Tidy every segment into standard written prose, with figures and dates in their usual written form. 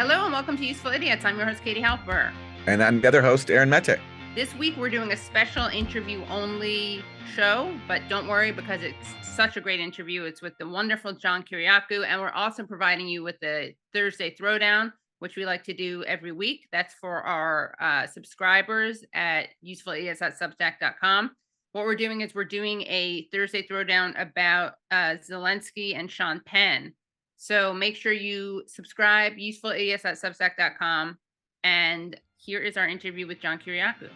Hello and welcome to Useful Idiots. I'm your host, Katie Halper. And I'm the other host, Aaron Mette. This week we're doing a special interview-only show, but don't worry because it's such a great interview. It's with the wonderful John Kiriakou, and we're also providing you with the Thursday Throwdown, which we like to do every week. That's for our subscribers at usefulidiots.substack.com. What we're doing is we're doing a Thursday Throwdown about Zelensky and Sean Penn. So make sure you subscribe, usefulidiots.substack.com, and here is our interview with John Kiriakou.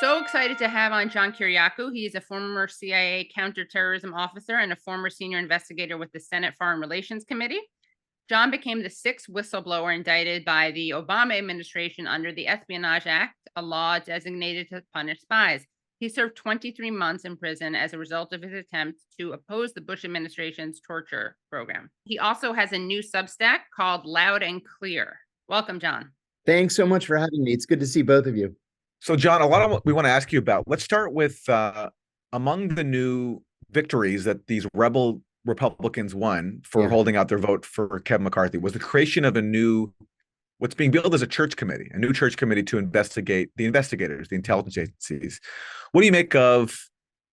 So excited to have on John Kiriakou. He is a former CIA counterterrorism officer and a former senior investigator with the Senate Foreign Relations Committee. John became the sixth whistleblower indicted by the Obama administration under the Espionage Act, a law designated to punish spies. He served 23 months in prison as a result of his attempt to oppose the Bush administration's torture program. He also has a new Substack called Loud and Clear. Welcome, John. Thanks so much for having me. It's good to see both of you. So, John, a lot of what we want to ask you about. Let's start with among the new victories that these rebel Republicans won for holding out their vote for Kevin McCarthy was the creation of what's being billed as a new church committee to investigate the investigators, the intelligence agencies. What do you make of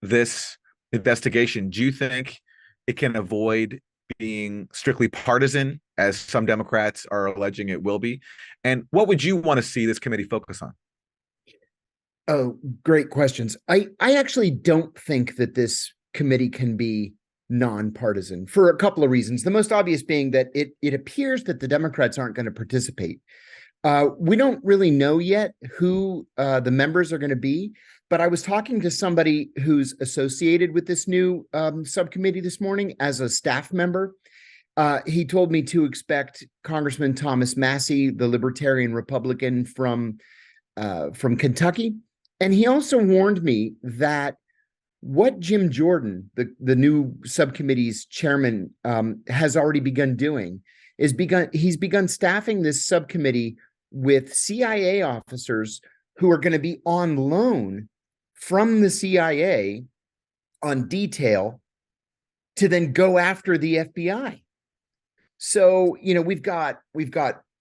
this investigation? Do you think it can avoid being strictly partisan, as some Democrats are alleging it will be? And what would you want to see this committee focus on? Oh, great questions. I actually don't think that this committee can be nonpartisan for a couple of reasons. The most obvious being that it appears that the Democrats aren't going to participate. We don't really know yet who the members are going to be, but I was talking to somebody who's associated with this new subcommittee this morning as a staff member. He told me to expect Congressman Thomas Massie, the Libertarian Republican from Kentucky. And he also warned me that what Jim Jordan, the new subcommittee's chairman, has already begun doing is he's begun staffing this subcommittee with CIA officers who are going to be on loan from the CIA on detail to then go after the FBI. So, we've got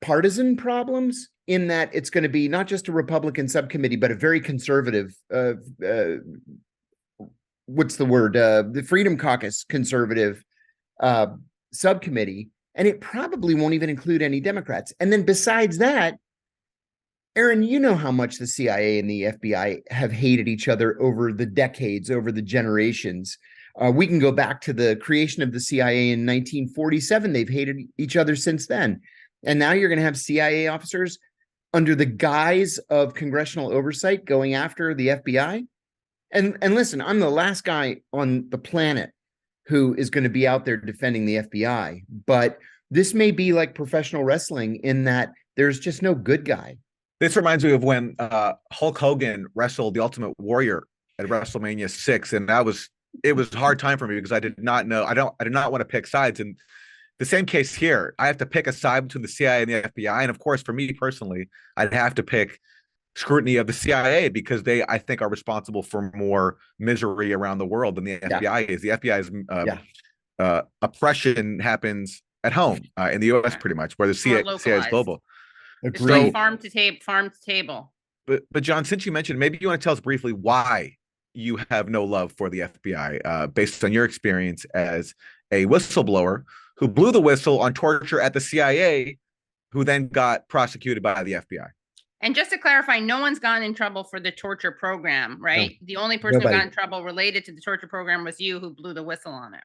partisan problems in that it's going to be not just a Republican subcommittee, but a very conservative, the Freedom Caucus conservative subcommittee, and it probably won't even include any Democrats. And then besides that, Aaron, you know how much the CIA and the FBI have hated each other over the decades, over the generations. We can go back to the creation of the CIA in 1947. They've hated each other since then. And now you're going to have CIA officers under the guise of congressional oversight going after the FBI. And listen, I'm the last guy on the planet who is going to be out there defending the FBI. But this may be like professional wrestling in that there's just no good guy. This reminds me of when Hulk Hogan wrestled the Ultimate Warrior at WrestleMania 6, and it was a hard time for me because I did not know. I did not want to pick sides. And the same case here, I have to pick a side between the CIA and the FBI. And of course, for me personally, I'd have to pick scrutiny of the CIA because they, I think, are responsible for more misery around the world than the FBI is. The FBI's oppression happens at home in the U.S. pretty much, where the CIA is global. It's like farm to table. But John, since you mentioned, maybe you want to tell us briefly why you have no love for the FBI, based on your experience as a whistleblower who blew the whistle on torture at the CIA, who then got prosecuted by the FBI. And just to clarify, no one's gotten in trouble for the torture program, right? No. The only person who got in trouble related to the torture program was you, who blew the whistle on it.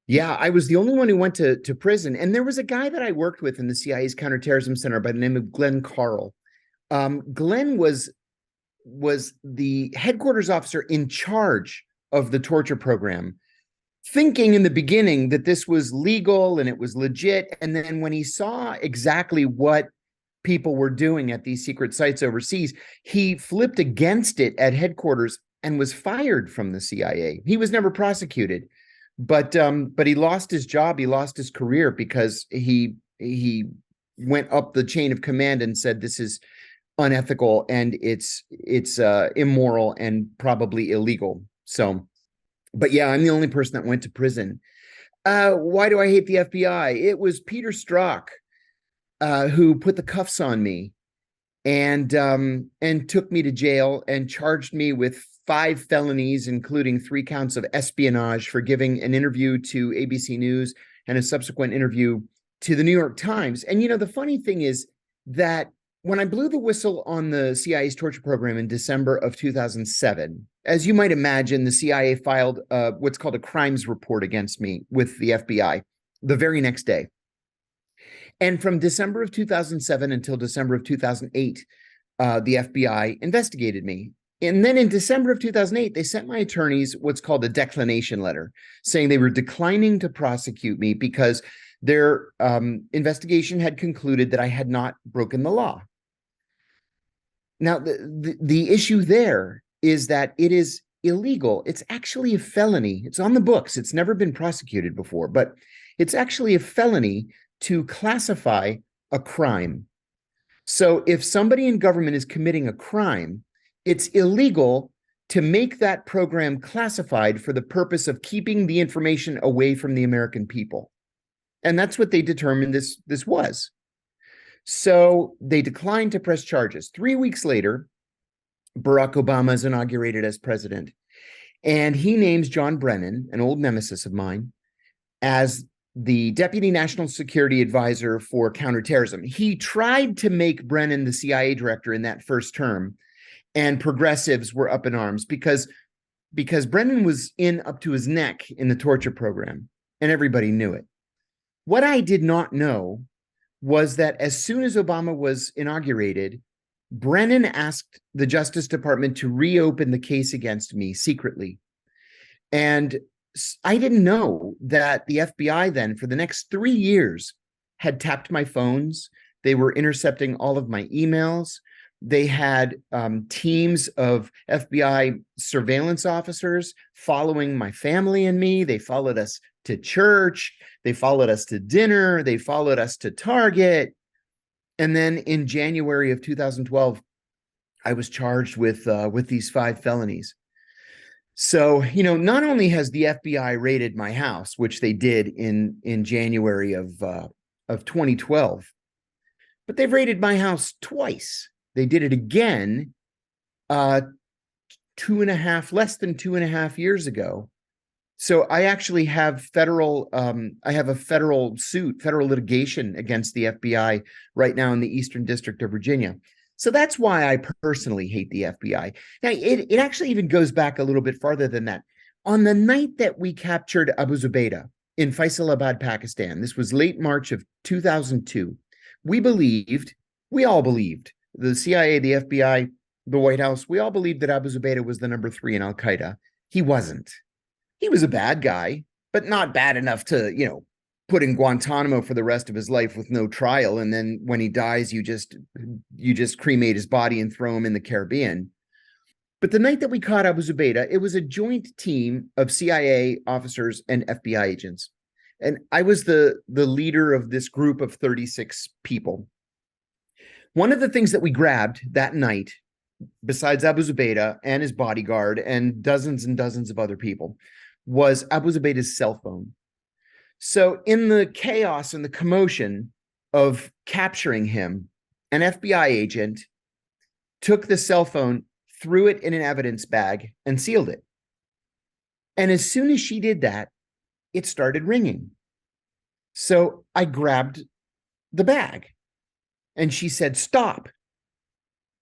Yeah, I was the only one who went to prison. And there was a guy that I worked with in the CIA's counterterrorism center by the name of Glenn Carl. Glenn was the headquarters officer in charge of the torture program, thinking in the beginning that this was legal and it was legit. And then when he saw exactly what people were doing at these secret sites overseas, he flipped against it at headquarters and was fired from the CIA. He was never prosecuted, but he lost his job. He lost his career because he went up the chain of command and said, this is unethical and it's immoral and probably illegal. So But yeah, I'm the only person that went to prison. Why do I hate the FBI? It was Peter Strzok who put the cuffs on me and took me to jail and charged me with 5 felonies, including 3 counts of espionage for giving an interview to ABC News and a subsequent interview to the New York Times. And, the funny thing is that when I blew the whistle on the CIA's torture program in December of 2007, as you might imagine, the CIA filed what's called a crimes report against me with the FBI the very next day. And from December of 2007 until December of 2008, the FBI investigated me. And then in December of 2008, they sent my attorneys what's called a declination letter, saying they were declining to prosecute me because their investigation had concluded that I had not broken the law. Now, the issue there is that it is illegal. It's actually a felony. It's on the books. It's never been prosecuted before, but it's actually a felony to classify a crime. So if somebody in government is committing a crime, it's illegal to make that program classified for the purpose of keeping the information away from the American people. And that's what they determined this was. So they declined to press charges. 3 weeks later, Barack Obama is inaugurated as president, and he names John Brennan, an old nemesis of mine, as the Deputy National Security Advisor for Counterterrorism. He tried to make Brennan the CIA director in that first term, and progressives were up in arms because Brennan was in up to his neck in the torture program, and everybody knew it. What I did not know was that as soon as Obama was inaugurated, Brennan asked the Justice Department to reopen the case against me secretly. And I didn't know that the FBI then, for the next 3 years, had tapped my phones. They were intercepting all of my emails. They had teams of FBI surveillance officers following my family and me. They followed us to church. They followed us to dinner. They followed us to Target. And then in January of 2012, I was charged with these 5 felonies. So, not only has the FBI raided my house, which they did in January of 2012, but they've raided my house twice. They did it again less than 2.5 years ago. So I actually have federal litigation against the FBI right now in the Eastern District of Virginia. So that's why I personally hate the FBI. Now, it actually even goes back a little bit farther than that. On the night that we captured Abu Zubaydah in Faisalabad, Pakistan, this was late March of 2002, we all believed, the CIA, the FBI, the White House, we all believed that Abu Zubaydah was the number 3 in Al-Qaeda. He wasn't. He was a bad guy, but not bad enough to, put in Guantanamo for the rest of his life with no trial. And then when he dies, you just cremate his body and throw him in the Caribbean. But the night that we caught Abu Zubaydah, it was a joint team of CIA officers and FBI agents. And I was the leader of this group of 36 people. One of the things that we grabbed that night, besides Abu Zubaydah and his bodyguard and dozens of other people, was Abu Zubaydah's cell phone. So in the chaos and the commotion of capturing him, an FBI agent took the cell phone, threw it in an evidence bag, and sealed it. And as soon as she did that, it started ringing. So I grabbed the bag, and she said, "Stop."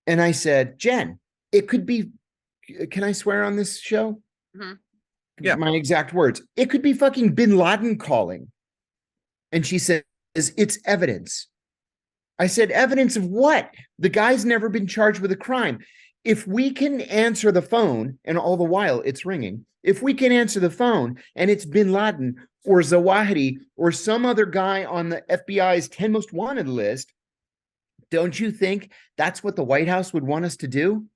And I said, "Jen, it could be," can I swear on this show? Mm-hmm. Yeah. My exact words. "It could be fucking bin Laden calling." And she says, "It's evidence." I said, "Evidence of what? The guy's never been charged with a crime. If we can answer the phone," and all the while it's ringing, "if we can answer the phone and it's bin Laden or Zawahiri or some other guy on the FBI's 10 most wanted list, don't you think that's what the White House would want us to do?"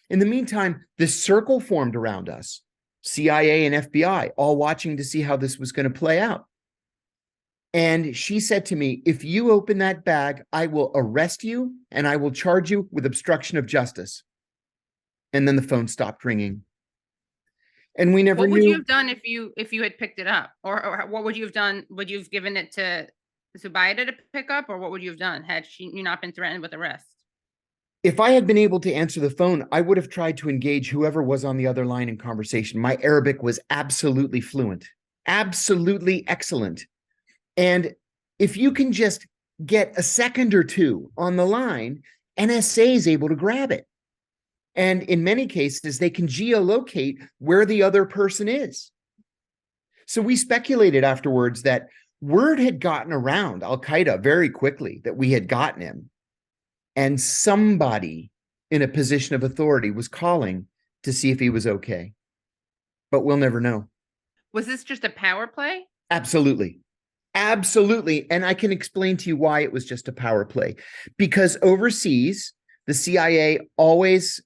In the meantime, this circle formed around us, CIA and FBI, all watching to see how this was going to play out. And she said to me, "If you open that bag, I will arrest you and I will charge you with obstruction of justice." And then the phone stopped ringing. And we never What would you knew. have done if you had picked it up? Or what would you have done? Would you have given it to Zubaida to pick up, or what would you have done had you not been threatened with arrest? If I had been able to answer the phone, I would have tried to engage whoever was on the other line in conversation. My Arabic was absolutely fluent, absolutely excellent. And if you can just get a second or two on the line, NSA is able to grab it. And in many cases, they can geolocate where the other person is. So we speculated afterwards that word had gotten around Al-Qaeda very quickly that we had gotten him. And somebody in a position of authority was calling to see if he was okay. But we'll never know. Was this just a power play? Absolutely. Absolutely. And I can explain to you why it was just a power play. Because overseas, the CIA always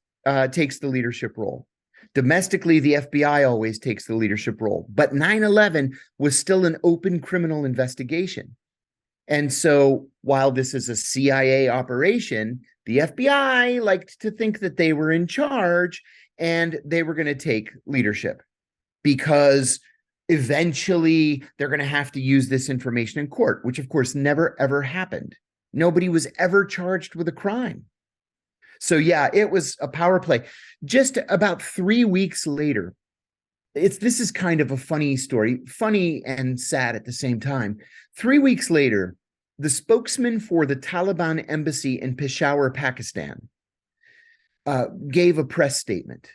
takes the leadership role. Domestically, the FBI always takes the leadership role. But 9/11 was still an open criminal investigation. And so while this is a CIA operation, the FBI liked to think that they were in charge and they were going to take leadership because eventually they're going to have to use this information in court, which of course never, ever happened. Nobody was ever charged with a crime. So yeah, it was a power play. Just about 3 weeks later, this is kind of a funny story, funny and sad at the same time. 3 weeks later, the spokesman for the Taliban embassy in Peshawar, Pakistan, gave a press statement.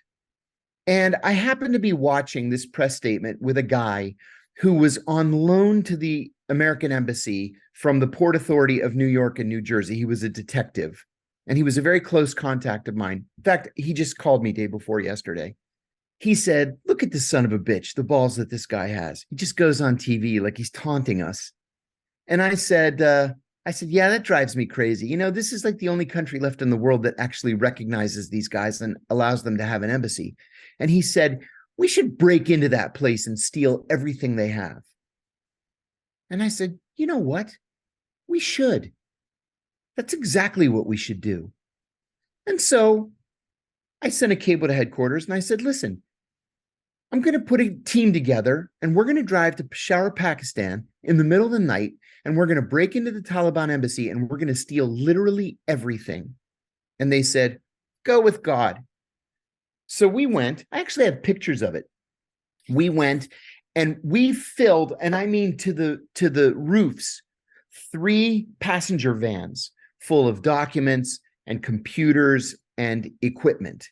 And I happened to be watching this press statement with a guy who was on loan to the American embassy from the Port Authority of New York and New Jersey. He was a detective, and he was a very close contact of mine. In fact, he just called me day before yesterday. He said, "Look at this son of a bitch, the balls that this guy has. He just goes on TV like he's taunting us." And I said, yeah, that drives me crazy. You know, this is like the only country left in the world that actually recognizes these guys and allows them to have an embassy. And he said, we should break into that place and steal everything they have. And I said, you know what? We should. That's exactly what we should do. And so I sent a cable to headquarters and I said, listen, I'm going to put a team together and we're going to drive to Peshawar, Pakistan in the middle of the night, and we're going to break into the Taliban embassy and we're going to steal literally everything. And they said, go with God. So we went. I actually have pictures of it. We went and we filled, and I mean to the roofs, 3 passenger vans full of documents and computers and equipment.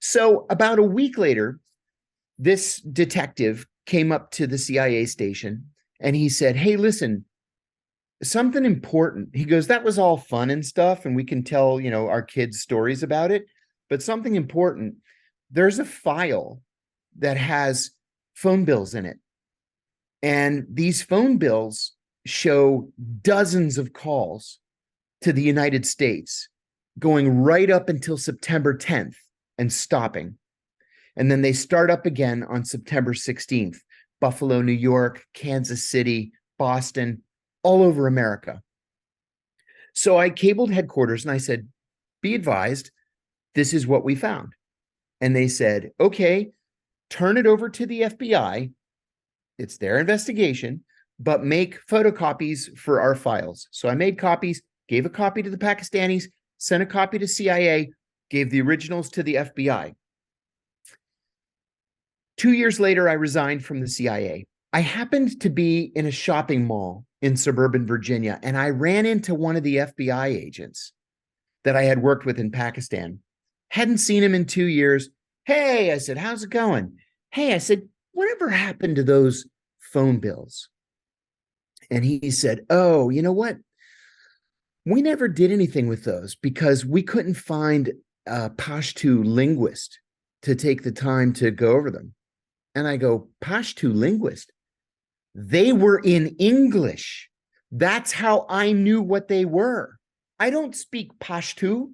So about a week later, this detective came up to the CIA station and he said, hey, listen, something important. He goes, that was all fun and stuff, and we can tell, you know, our kids stories about it, but something important. There's a file that has phone bills in it. And these phone bills show dozens of calls to the United States going right up until September 10th and stopping. And then they start up again on September 16th, Buffalo, New York, Kansas City, Boston, all over America. So I cabled headquarters and I said, be advised, this is what we found. And they said, okay, turn it over to the FBI. It's their investigation, but make photocopies for our files. So I made copies, gave a copy to the Pakistanis, sent a copy to CIA, gave the originals to the FBI. 2 years later, I resigned from the CIA. I happened to be in a shopping mall in suburban Virginia, and I ran into one of the FBI agents that I had worked with in Pakistan. Hadn't seen him in 2 years. Hey, I said, how's it going? Hey, I said, whatever happened to those phone bills? And he said, oh, you know what? We never did anything with those because we couldn't find a Pashto linguist to take the time to go over them. And I go, Pashto linguist? They were in English. That's how I knew what they were. I don't speak Pashto.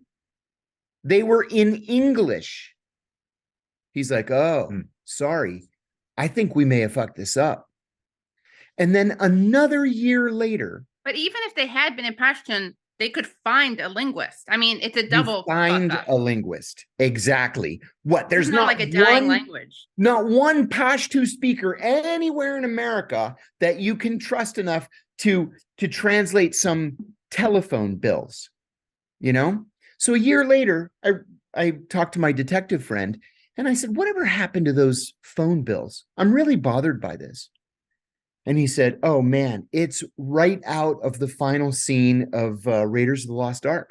They were in English. He's like, oh, sorry. I think we may have fucked this up. And then another year later. But even if they had been in Pashtun, they could find a linguist. I mean, it's a You double fuck find up. a linguist. Exactly. What? There's It's not like a dying language. not one Pashto speaker anywhere in America that you can trust enough to translate some telephone bills, you know? So a year later, I talked to my detective friend and I said, whatever happened to those phone bills? I'm really bothered by this. And he said, oh man, it's right out of the final scene of Raiders of the Lost Ark.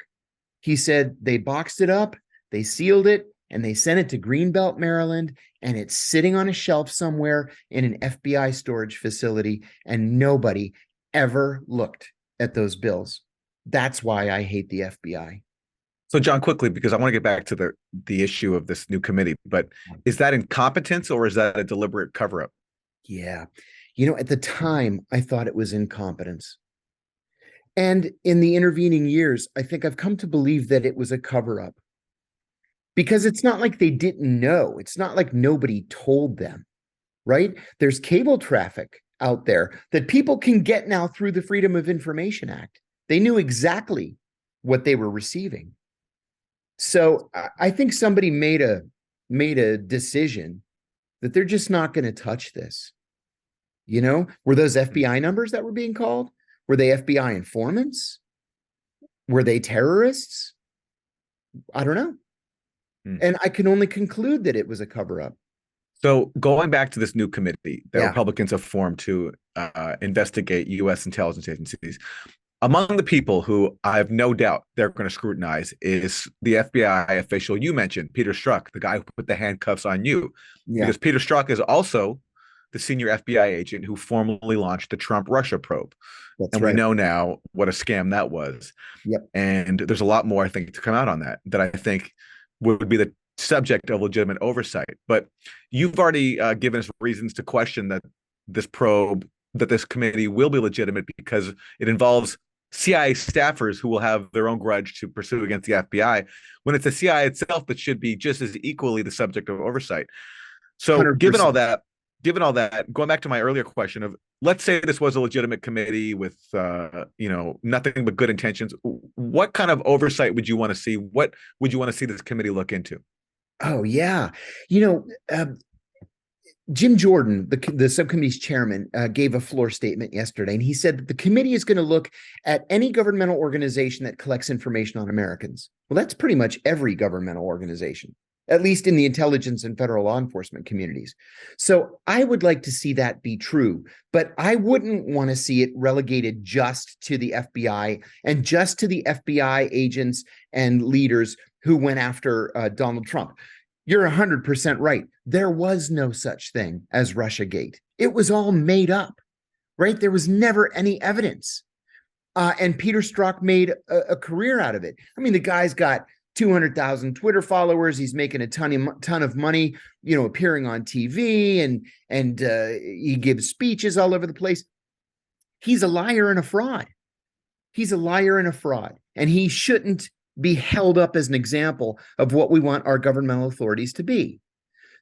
He said they boxed it up, they sealed it, and they sent it to Greenbelt, Maryland, and it's sitting on a shelf somewhere in an FBI storage facility, and nobody ever looked at those bills. That's why I hate the FBI. So, John, quickly, because I want to get back to the issue of this new committee, but is that incompetence or is that a deliberate cover-up? Yeah. You know, at the time, I thought it was incompetence. And in the intervening years, I think I've come to believe that it was a cover-up. Because it's not like they didn't know. It's not like nobody told them, right? There's cable traffic out there that people can get now through the Freedom of Information Act. They knew exactly what they were receiving. So I think somebody made a decision that they're just not going to touch this. You know, were those FBI numbers that were being called? Were they FBI informants? Were they terrorists? I don't know. And I can only conclude that it was a cover-up. So going back to this new committee that Republicans have formed to investigate U.S. intelligence agencies, among the people who I have no doubt they're going to scrutinize is the FBI official you mentioned, Peter Strzok, the guy who put the handcuffs on you. Yeah. Because Peter Strzok is also the senior FBI agent who formally launched the Trump-Russia probe. That's right. We know now what a scam that was. Yep. And there's a lot more, I think, to come out on that I think would be the subject of legitimate oversight. But you've already given us reasons to question that this probe, that this committee will be legitimate because it involves CIA staffers who will have their own grudge to pursue against the FBI, when it's the CIA itself that should be just as equally the subject of oversight. So 100%. given all that, going back to my earlier question of, let's say this was a legitimate committee with, nothing but good intentions. What kind of oversight would you want to see? What would you want to see this committee look into? Oh, yeah. Jim Jordan, the subcommittee's chairman, gave a floor statement yesterday, and he said that the committee is going to look at any governmental organization that collects information on Americans. Well, that's pretty much every governmental organization, at least in the intelligence and federal law enforcement communities. So I would like to see that be true, but I wouldn't want to see it relegated just to the FBI and just to the FBI agents and leaders who went after Donald Trump. You're 100% right. There was no such thing as Russiagate. It was all made up, right? There was never any evidence. And Peter Strzok made a career out of it. I mean, the guy's got 200,000 Twitter followers. He's making a ton of money, appearing on TV, and he gives speeches all over the place. He's a liar and a fraud. He's a liar and a fraud. And he shouldn't be held up as an example of what we want our governmental authorities to be.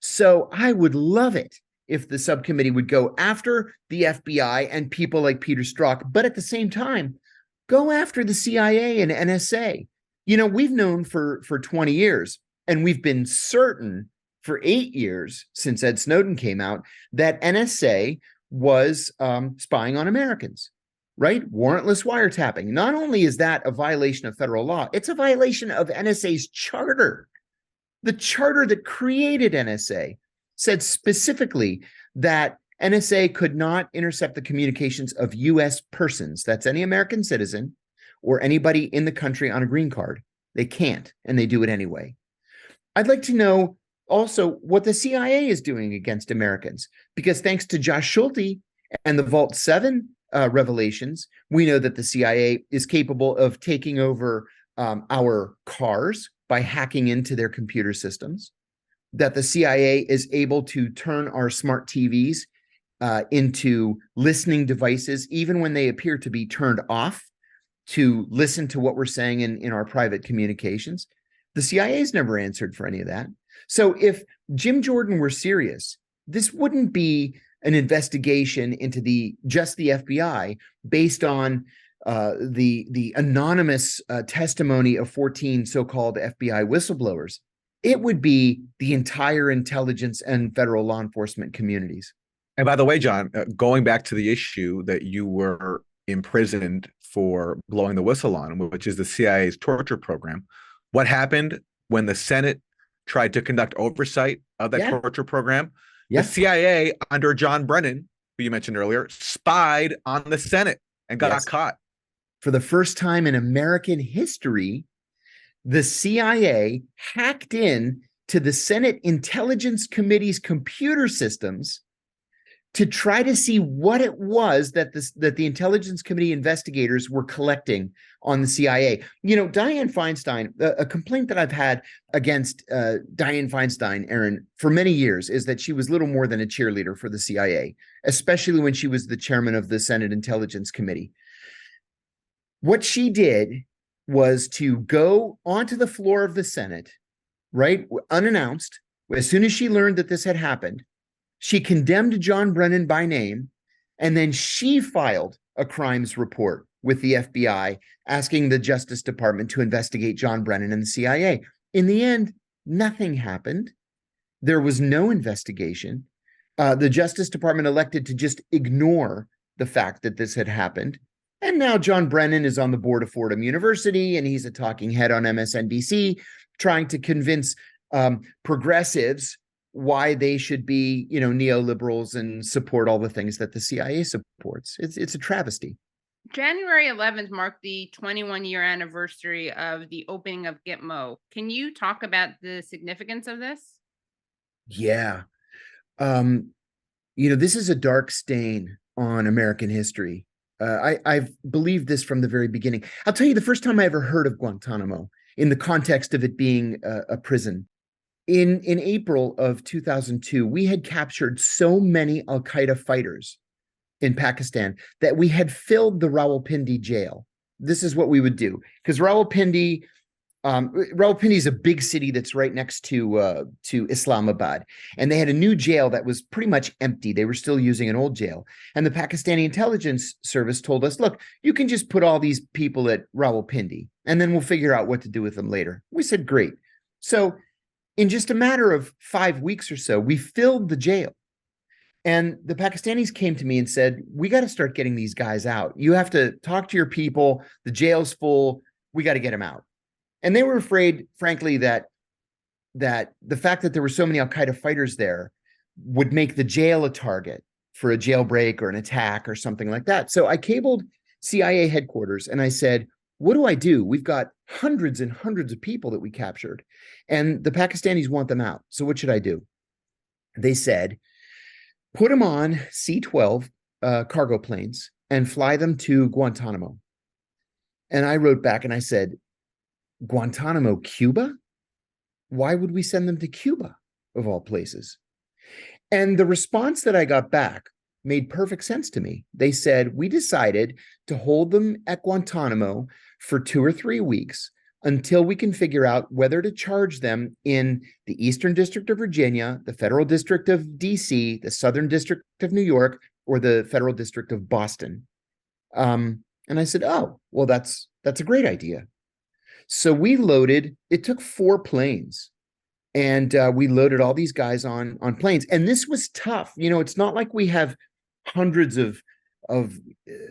So I would love it if the subcommittee would go after the FBI and people like Peter Strzok, but at the same time, go after the CIA and NSA. We've known for 20 years, and we've been certain for 8 years since Ed Snowden came out, that NSA was spying on Americans. Right? Warrantless wiretapping. Not only is that a violation of federal law, it's a violation of NSA's charter. The charter that created NSA said specifically that NSA could not intercept the communications of U.S. persons. That's any American citizen or anybody in the country on a green card. They can't, and they do it anyway. I'd like to know also what the CIA is doing against Americans, because thanks to Josh Schulte and the Vault 7 revelations, we know that the CIA is capable of taking over our cars by hacking into their computer systems, that the CIA is able to turn our smart TVs into listening devices, even when they appear to be turned off, to listen to what we're saying in our private communications. The CIA's never answered for any of that. So if Jim Jordan were serious, this wouldn't be an investigation into just the FBI based on the anonymous testimony of 14 so-called FBI whistleblowers. It would be the entire intelligence and federal law enforcement communities. And by the way, John, going back to the issue that you were imprisoned for blowing the whistle on, which is the CIA's torture program, what happened when the Senate tried to conduct oversight of that torture program? The CIA under John Brennan, who you mentioned earlier, spied on the Senate and got caught. For the first time in American history, the CIA hacked in to the Senate Intelligence Committee's computer systems to try to see what it was that the Intelligence Committee investigators were collecting on the CIA. You know, Dianne Feinstein, a complaint that I've had against Dianne Feinstein, Aaron, for many years is that she was little more than a cheerleader for the CIA, especially when she was the chairman of the Senate Intelligence Committee. What she did was to go onto the floor of the Senate, right, unannounced, as soon as she learned that this had happened. She condemned John Brennan by name, and then she filed a crimes report with the FBI asking the Justice Department to investigate John Brennan and the CIA. In the end, nothing happened. There was no investigation. The Justice Department elected to just ignore the fact that this had happened. And now John Brennan is on the board of Fordham University, and he's a talking head on MSNBC, trying to convince progressives why they should be, you know, neoliberals and support all the things that the CIA supports. It's a travesty. January 11th marked the 21-year anniversary of the opening of Gitmo. Can you talk about the significance of this? Yeah. You know, this is a dark stain on American history. I've believed this from the very beginning. I'll tell you the first time I ever heard of Guantanamo in the context of it being a prison. In April of 2002, we had captured so many al-Qaeda fighters in Pakistan that we had filled the Rawalpindi jail. This is what we would do, because Rawalpindi is a big city that's right next to Islamabad, and they had a new jail that was pretty much empty. They were still using an old jail, and the Pakistani intelligence service told us, "Look, you can just put all these people at Rawalpindi, and then we'll figure out what to do with them later." We said, "Great." So in just a matter of 5 weeks or so, we filled the jail. And the Pakistanis came to me and said, "We got to start getting these guys out. You have to talk to your people. The jail's full. We got to get them out." And they were afraid, frankly, that the fact that there were so many al-Qaeda fighters there would make the jail a target for a jailbreak or an attack or something like that. So I cabled CIA headquarters and I said, "What do I do? We've got hundreds and hundreds of people that we captured, and the Pakistanis want them out. So what should I do?" They said, "Put them on C-12 cargo planes and fly them to Guantanamo." And I wrote back and I said, "Guantanamo, Cuba? Why would we send them to Cuba, of all places?" And the response that I got back made perfect sense to me. They said, "We decided to hold them at Guantanamo for 2 or 3 weeks until we can figure out whether to charge them in the Eastern District of Virginia, the Federal District of DC, the Southern District of New York, or the Federal District of Boston." And I said, "Oh, well, that's a great idea." So we loaded, it took 4 planes, and we loaded all these guys on planes. And this was tough. You know, it's not like we have hundreds of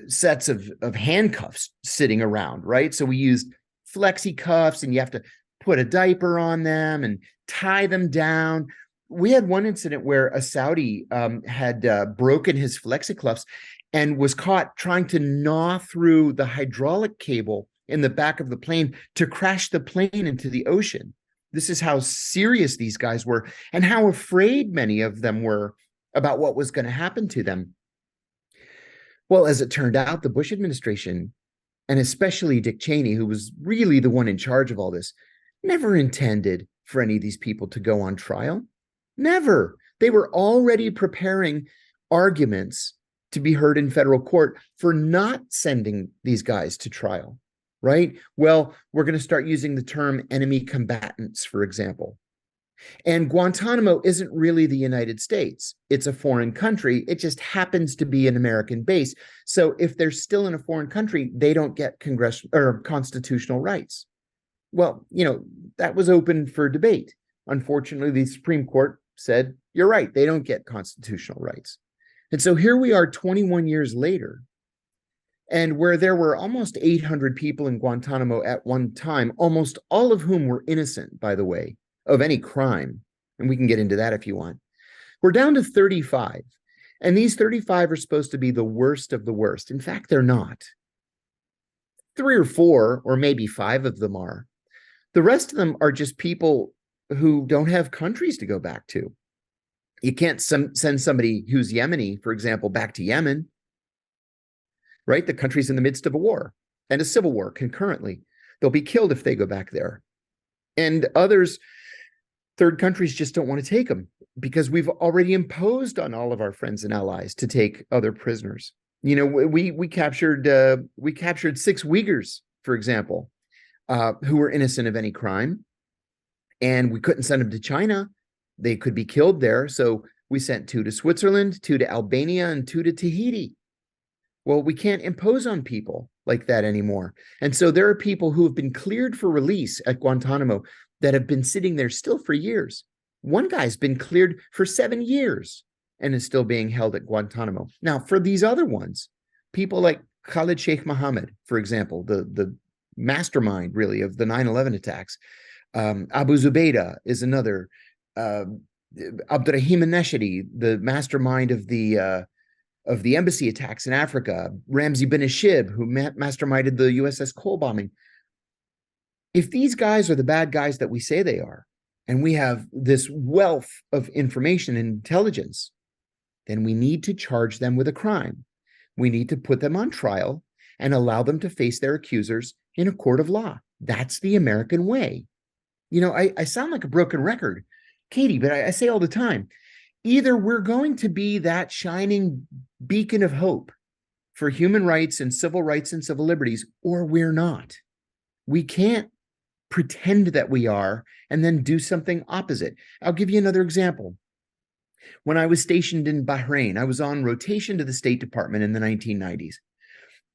sets of handcuffs sitting around, right? So we used flexi cuffs, and you have to put a diaper on them and tie them down. We had one incident where a Saudi had broken his flexi cuffs and was caught trying to gnaw through the hydraulic cable in the back of the plane to crash the plane into the ocean. This is how serious these guys were and how afraid many of them were about what was going to happen to them. Well, as it turned out, the Bush administration, and especially Dick Cheney, who was really the one in charge of all this, never intended for any of these people to go on trial. Never. They were already preparing arguments to be heard in federal court for not sending these guys to trial, right? Well, we're going to start using the term enemy combatants, for example. And Guantanamo isn't really the United States. It's a foreign country. It just happens to be an American base. So if they're still in a foreign country, they don't get congressional or constitutional rights. Well, that was open for debate. Unfortunately, the Supreme Court said, you're right, they don't get constitutional rights. And so here we are 21 years later, and where there were almost 800 people in Guantanamo at one time, almost all of whom were innocent, by the way, of any crime, and we can get into that if you want, we're down to 35. And these 35 are supposed to be the worst of the worst. In fact, they're not. 3 or 4, or maybe 5 of them are. The rest of them are just people who don't have countries to go back to. You can't send somebody who's Yemeni, for example, back to Yemen, right? The country's in the midst of a war and a civil war concurrently. They'll be killed if they go back there. And others, third countries just don't want to take them because we've already imposed on all of our friends and allies to take other prisoners. We captured 6 Uyghurs, for example, who were innocent of any crime, and we couldn't send them to China. They could be killed there. So we sent 2 to Switzerland, 2 to Albania, and 2 to Tahiti. Well, we can't impose on people like that anymore. And so there are people who have been cleared for release at Guantanamo that have been sitting there still for years. One guy's been cleared for 7 years and is still being held at Guantanamo. Now, for these other ones, people like Khalid Sheikh Mohammed, for example, the mastermind, really, of the 9/11 attacks. Abu Zubaydah is another. Abdurrahim al-Nashidi, the mastermind of the embassy attacks in Africa. Ramzi bin Ashib, who masterminded the USS Cole bombing. If these guys are the bad guys that we say they are, and we have this wealth of information and intelligence, then we need to charge them with a crime. We need to put them on trial and allow them to face their accusers in a court of law. That's the American way. I sound like a broken record, Katie, but I say all the time, either we're going to be that shining beacon of hope for human rights and civil liberties, or we're not. We can't pretend that we are and then do something opposite. I'll give you another example. When I was stationed in Bahrain, I was on rotation to the State Department in the 1990s,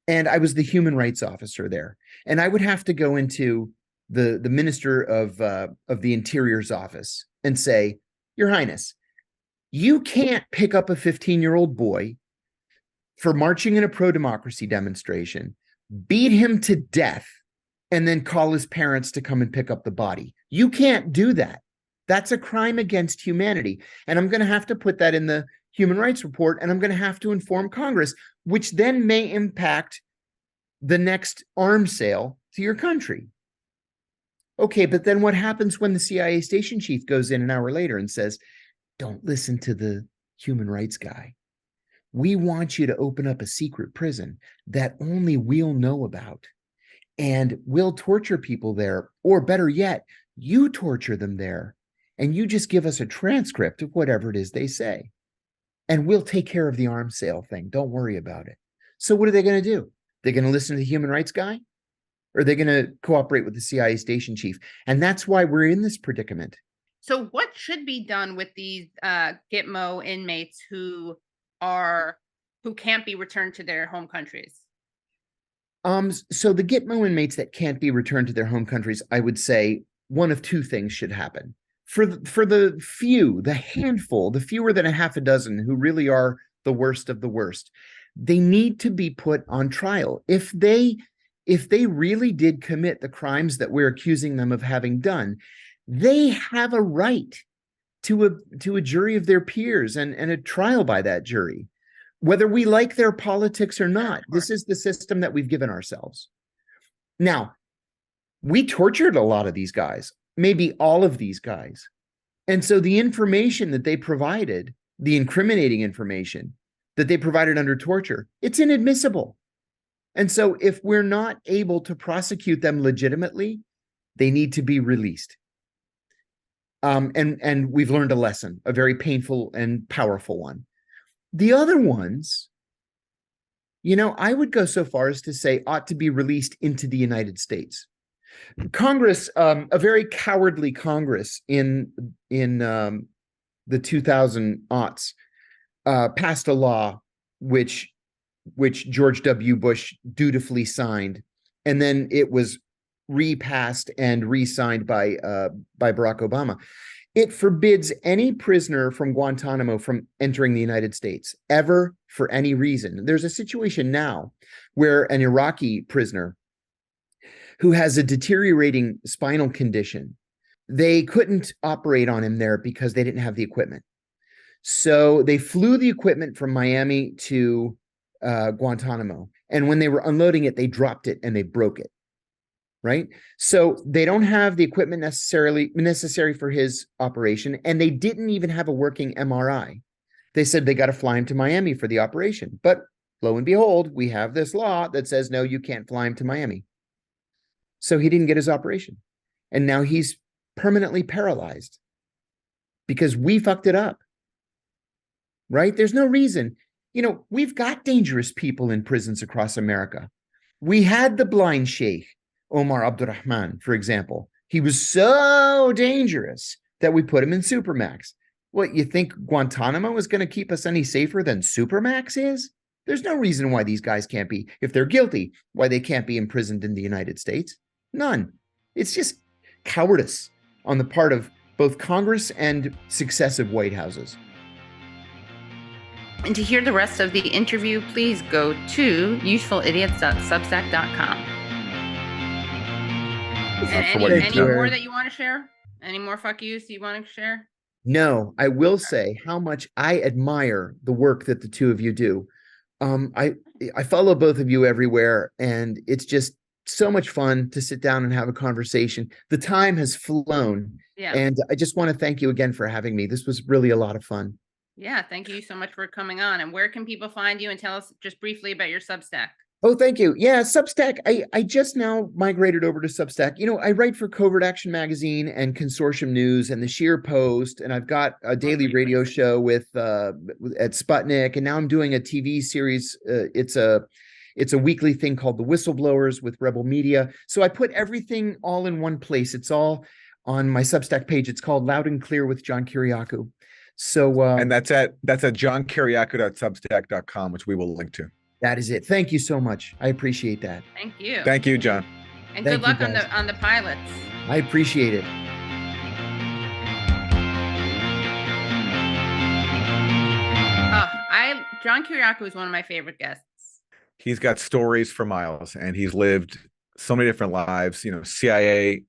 and I was the human rights officer there. And I would have to go into the Minister of the Interior's office and say, Your Highness, you can't pick up a 15-year-old boy for marching in a pro-democracy demonstration, beat him to death, and then call his parents to come and pick up the body. You can't do that. That's a crime against humanity. And I'm going to have to put that in the Human Rights Report, and I'm going to have to inform Congress, which then may impact the next arms sale to your country. Okay, but then what happens when the CIA station chief goes in an hour later and says, don't listen to the human rights guy. We want you to open up a secret prison that only we'll know about, and we'll torture people there, or better yet, you torture them there, and you just give us a transcript of whatever it is they say, and we'll take care of the arms sale thing. Don't worry about it. So what are they going to do? They're going to listen to the human rights guy? Or are they going to cooperate with the CIA station chief? And that's why we're in this predicament. So what should be done with these Gitmo inmates who can't be returned to their home countries? So the Gitmo inmates that can't be returned to their home countries, I would say one of 2 things should happen. For the few, the handful, the fewer than a half a dozen who really are the worst of the worst, they need to be put on trial. If they really did commit the crimes that we're accusing them of having done, they have a right to a jury of their peers and a trial by that jury, whether we like their politics or not. This is the system that we've given ourselves. Now, we tortured a lot of these guys, maybe all of these guys. And so the information that they provided, the incriminating information that they provided under torture, it's inadmissible. And so if we're not able to prosecute them legitimately, they need to be released. And we've learned a lesson, a very painful and powerful one. The other ones, I would go so far as to say ought to be released into the United States. Congress, a very cowardly Congress in the 2000 aughts, passed a law which George W. Bush dutifully signed, and then it was repassed and re-signed by Barack Obama. It forbids any prisoner from Guantanamo from entering the United States ever for any reason. There's a situation now where an Iraqi prisoner who has a deteriorating spinal condition, they couldn't operate on him there because they didn't have the equipment. So they flew the equipment from Miami to Guantanamo. And when they were unloading it, they dropped it and they broke it. Right. So they don't have the equipment necessary for his operation. And they didn't even have a working MRI. They said they got to fly him to Miami for the operation. But lo and behold, we have this law that says, no, you can't fly him to Miami. So he didn't get his operation. And now he's permanently paralyzed because we fucked it up. Right. There's no reason. We've got dangerous people in prisons across America. We had the blind sheikh, Omar Abdurrahman, for example. He was so dangerous that we put him in Supermax. What, you think Guantanamo is going to keep us any safer than Supermax is? There's no reason why these guys can't be, if they're guilty, why they can't be imprisoned in the United States. None. It's just cowardice on the part of both Congress and successive White Houses. And to hear the rest of the interview, please go to usefulidiots.substack.com. And any more that you want to share? Any more fuck yous you want to share? No, I will say how much I admire the work that the two of you do. I follow both of you everywhere, and it's just so much fun to sit down and have a conversation. The time has flown, and I just want to thank you again for having me. This was really a lot of fun. Yeah, thank you so much for coming on. And where can people find you? And tell us just briefly about your Substack. Oh, thank you. Yeah, Substack. I just now migrated over to Substack. I write for Covert Action Magazine and Consortium News and the Sheer Post, and I've got a daily radio show with at Sputnik, and now I'm doing a TV series. It's a weekly thing called The Whistleblowers with Rebel Media. So I put everything all in one place. It's all on my Substack page. It's called Loud and Clear with John Kiriakou. So and that's at johnkiriakou.substack.com, which we will link to. That is it. Thank you so much. I appreciate that. Thank you. Thank you, John. And good luck on the pilots. I appreciate it. John Kiriakou is one of my favorite guests. He's got stories for miles, and he's lived so many different lives. CIA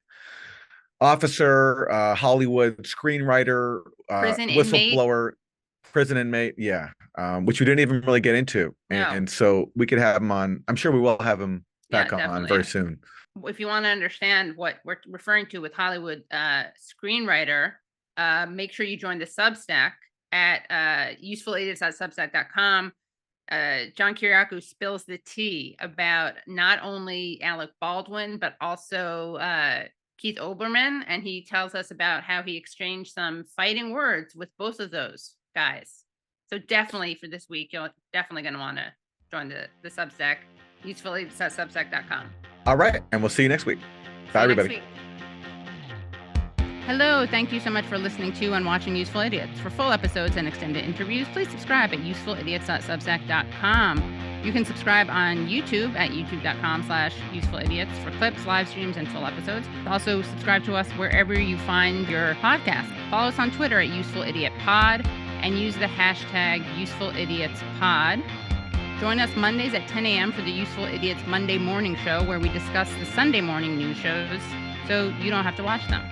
officer, Hollywood screenwriter, whistleblower, prison inmate. Yeah. Which we didn't even really get into. And so we could have him on. I'm sure we will have him back on very soon. If you want to understand what we're referring to with Hollywood screenwriter, make sure you join the Substack at usefulidiots.substack.com. John Kiriakou spills the tea about not only Alec Baldwin, but also Keith Olbermann. And he tells us about how he exchanged some fighting words with both of those guys. So definitely for this week, you're definitely going to want to join the Substack, usefulidiots.substack.com. All right. And we'll see you next week. Bye, everybody. Hello. Thank you so much for listening to and watching Useful Idiots. For full episodes and extended interviews, please subscribe at usefulidiots.substack.com. You can subscribe on YouTube at youtube.com/usefulidiots for clips, live streams, and full episodes. Also, subscribe to us wherever you find your podcast. Follow us on Twitter at UsefulIdiotPod and use the hashtag UsefulIdiotsPod. Join us Mondays at 10 a.m. for the Useful Idiots Monday Morning Show, where we discuss the Sunday morning news shows so you don't have to watch them.